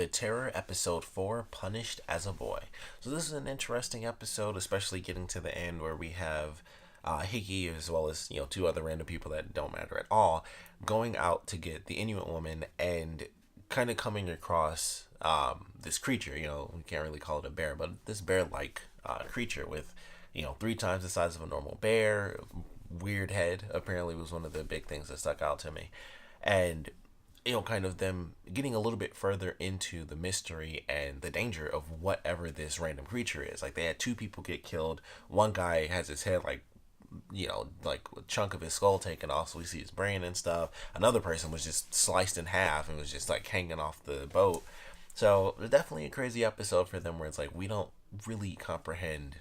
The Terror, Episode 4, Punished as a Boy. So this is an interesting episode, especially getting to the end where we have Hickey, as well as, two other random people that don't matter at all, going out to get the Inuit woman and kind of coming across this creature. We can't really call it a bear, but this bear-like creature with, three times the size of a normal bear, weird head, apparently was one of the big things that stuck out to me. And kind of them getting a little bit further into the mystery and the danger of whatever this random creature is. Like, they had two people get killed. One guy has his head, like a chunk of his skull taken off, so we see his brain and stuff. Another person was just sliced in half and was just, like, hanging off the boat. So, definitely a crazy episode for them where it's like, we don't really comprehend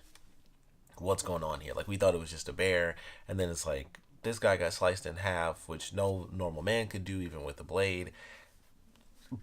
what's going on here. Like, we thought it was just a bear, and then it's like, this guy got sliced in half, which no normal man could do, even with a blade.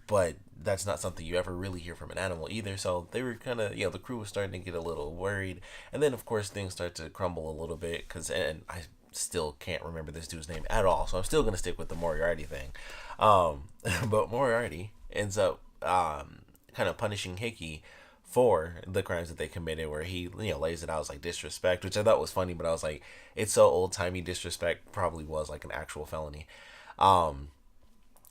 But that's not something you ever really hear from an animal either. So they were kind of, the crew was starting to get a little worried. And then, of course, things start to crumble a little bit. And I still can't remember this dude's name at all. So I'm still going to stick with the Moriarty thing. But Moriarty ends up kind of punishing Hickey for the crimes that they committed, where he lays it out as like disrespect, which I thought was funny, but I was like, it's so old-timey. Disrespect probably was like an actual felony. But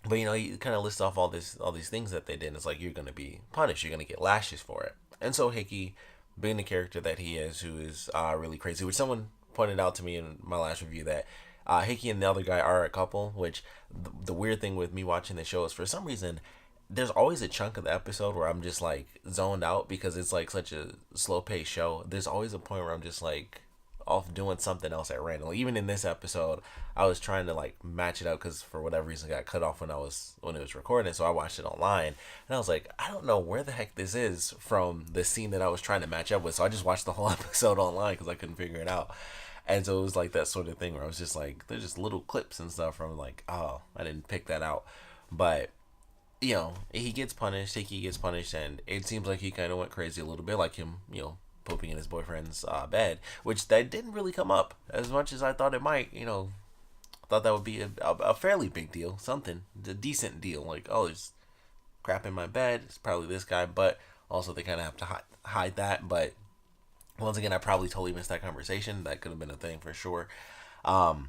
he kind of lists off all these things that they did, and it's like, you're going to be punished, you're going to get lashes for it. And so Hickey, being the character that he is, who is really crazy, which someone pointed out to me in my last review, that Hickey and the other guy are a couple, which the weird thing with me watching the show is, for some reason, there's always a chunk of the episode where I'm just like zoned out because it's like such a slow paced show. There's always a point where I'm just like off doing something else at random. Like, even in this episode, I was trying to like match it up because for whatever reason it got cut off when it was recording. So I watched it online and I was like, I don't know where the heck this is from the scene that I was trying to match up with. So I just watched the whole episode online because I couldn't figure it out. And so it was like that sort of thing where I was just like, there's just little clips and stuff from like, oh, I didn't pick that out. But he gets punished, Hickey gets punished, and it seems like he kind of went crazy a little bit, like him, pooping in his boyfriend's bed, which that didn't really come up as much as I thought it might. Thought that would be a fairly big deal, something, a decent deal, like, oh, there's crap in my bed, it's probably this guy, but also they kind of have to hide that. But once again, I probably totally missed that conversation. That could have been a thing for sure. But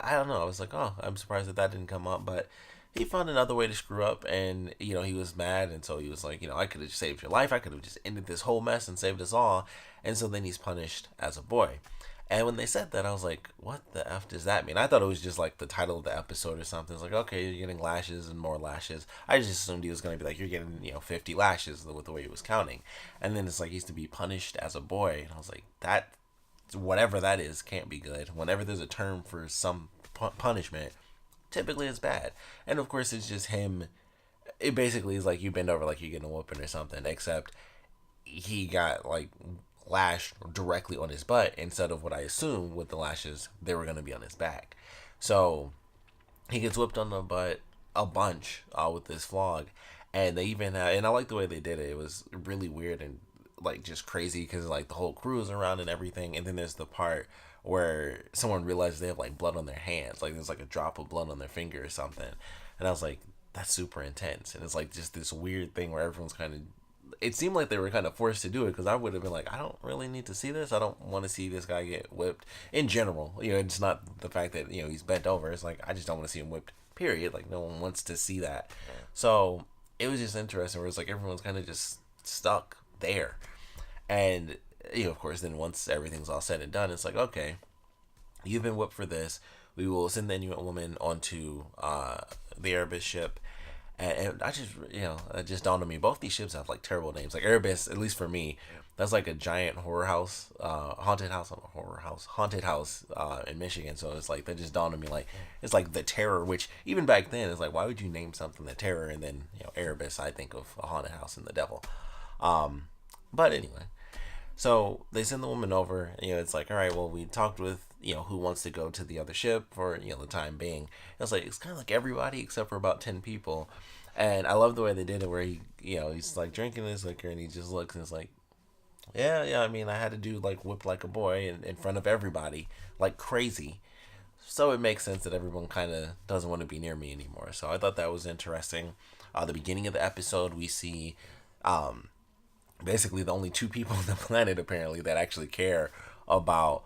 I don't know, I was like, oh, I'm surprised that didn't come up. But he found another way to screw up, and he was mad, and so he was like, I could have saved your life, I could have just ended this whole mess and saved us all. And so then he's punished as a boy. And when they said that, I was like, what the F does that mean? I thought it was just like the title of the episode or something. It's like, okay, you're getting lashes and more lashes. I just assumed he was going to be like, you're getting 50 lashes with the way he was counting. And then it's like, he's to be punished as a boy. And I was like, that, whatever that is, can't be good. Whenever there's a term for some punishment, typically it's bad. And of course, it's just him. It basically is like you bend over like you're getting a whooping or something, except he got like lashed directly on his butt instead of what I assumed with the lashes they were going to be on his back. So he gets whipped on the butt a bunch with this flog. And they even and I like the way they did it. It was really weird and like just crazy because like the whole crew is around and everything. And then there's the part where someone realizes they have like blood on their hands, like there's like a drop of blood on their finger or something. And I was like, that's super intense. And it's like just this weird thing where everyone's kind of, it seemed like they were kind of forced to do it, because I would have been like, I don't really need to see this. I don't want to see this guy get whipped in general. It's not the fact that he's bent over. It's like, I just don't want to see him whipped, period. Like, no one wants to see that. So it was just interesting where it's like everyone's kind of just stuck there. And of course, then once everything's all said and done, it's like, okay, you've been whipped for this. We will send the Inuit woman onto the Erebus ship. And I just, it just dawned on me, both these ships have like terrible names. Like Erebus, at least for me, that's like a giant horror house, haunted house in Michigan. So it's like, that just dawned on me, like, it's like the Terror, which even back then, it's like, why would you name something the Terror? And then, Erebus, I think of a haunted house and the devil. But anyway. So they send the woman over. It's like, all right, well, we talked with, who wants to go to the other ship for, the time being. It's like, it's kind of like everybody except for about 10 people. And I love the way they did it where he, he's like drinking his liquor and he just looks and it's like, yeah, I mean, I had to do like whip like a boy in front of everybody, like crazy. So it makes sense that everyone kind of doesn't want to be near me anymore. So I thought that was interesting. The beginning of the episode, we see basically the only two people on the planet apparently that actually care about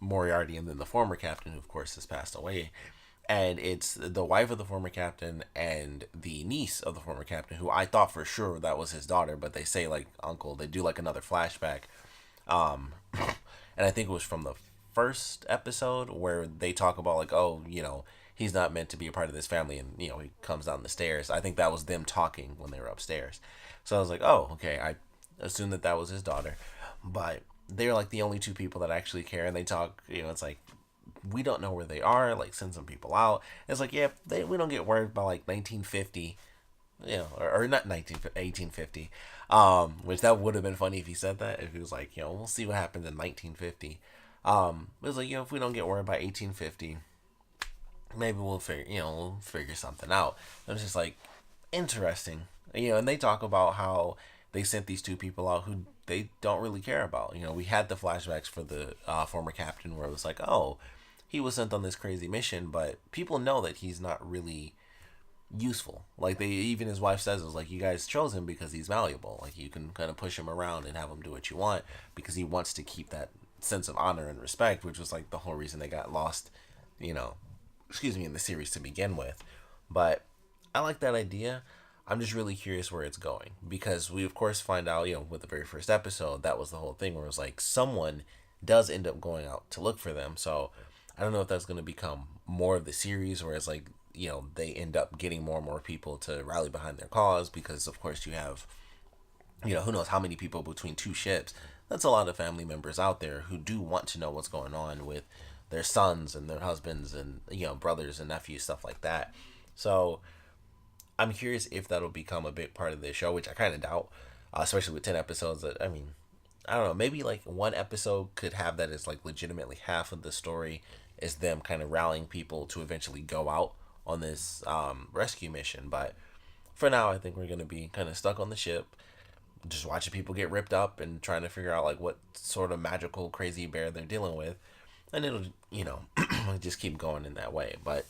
Moriarty, and then the former captain, who of course has passed away. And it's the wife of the former captain and the niece of the former captain, who I thought for sure that was his daughter, but they say like uncle. They do like another flashback, and I think it was from the first episode where they talk about like, oh, he's not meant to be a part of this family, and he comes down the stairs. I think that was them talking when they were upstairs. So I was like, oh, okay. I assumed that was his daughter, but they're like the only two people that actually care, and they talk. It's like, we don't know where they are. Like, send some people out. It's like, yeah, we don't get word by like 1950, or not 1850. Which that would have been funny if he said that. If he was like, we'll see what happens in 1950. It was like, if we don't get word by 1850, maybe we'll figure something out. It was just like interesting, and they talk about how they sent these two people out who they don't really care about. We had the flashbacks for the former captain where it was like, oh, he was sent on this crazy mission, but people know that he's not really useful. Like, even his wife says, it was like, you guys chose him because he's valuable. Like, you can kind of push him around and have him do what you want because he wants to keep that sense of honor and respect, which was like the whole reason they got lost, in the series to begin with. But I like that idea. I'm just really curious where it's going, because we of course find out, with the very first episode, that was the whole thing where it was like someone does end up going out to look for them. So I don't know if that's going to become more of the series, where it's like, they end up getting more and more people to rally behind their cause, because of course you have, who knows how many people between two ships. That's a lot of family members out there who do want to know what's going on with their sons and their husbands and, brothers and nephews, stuff like that. So I'm curious if that'll become a big part of the show, which I kind of doubt, especially with 10 episodes. I mean, I don't know, maybe like one episode could have that as like legitimately half of the story is them kind of rallying people to eventually go out on this rescue mission. But for now, I think we're going to be kind of stuck on the ship, just watching people get ripped up and trying to figure out like what sort of magical crazy bear they're dealing with. And it'll, just keep going in that way. But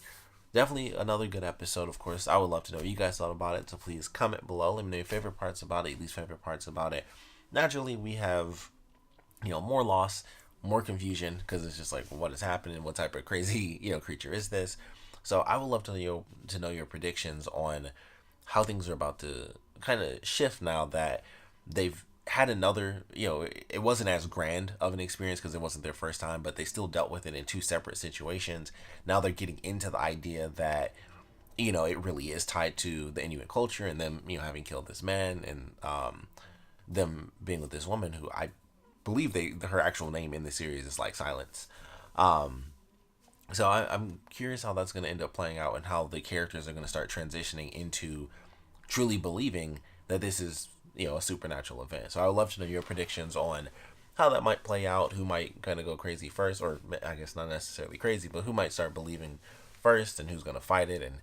definitely another good episode, of course. I would love to know what you guys thought about it, so please comment below. Let me know your favorite parts about it, least favorite parts about it. Naturally, we have, more loss, more confusion, because it's just like, what is happening? What type of crazy, creature is this? So I would love to know your predictions on how things are about to kind of shift now that they've had another, it wasn't as grand of an experience because it wasn't their first time, but they still dealt with it in two separate situations. Now they're getting into the idea that, it really is tied to the Inuit culture and them, having killed this man, and them being with this woman who I believe her actual name in the series is like Silence. So I'm curious how that's going to end up playing out and how the characters are going to start transitioning into truly believing that this is, a supernatural event. So I would love to know your predictions on how that might play out, who might kind of go crazy first, or I guess not necessarily crazy, but who might start believing first, and who's going to fight it, and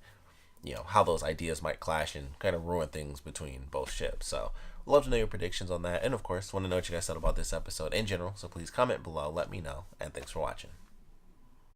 how those ideas might clash and kind of ruin things between both ships. So I'd love to know your predictions on that, and of course want to know what you guys thought about this episode in general. So please comment below, let me know, and thanks for watching.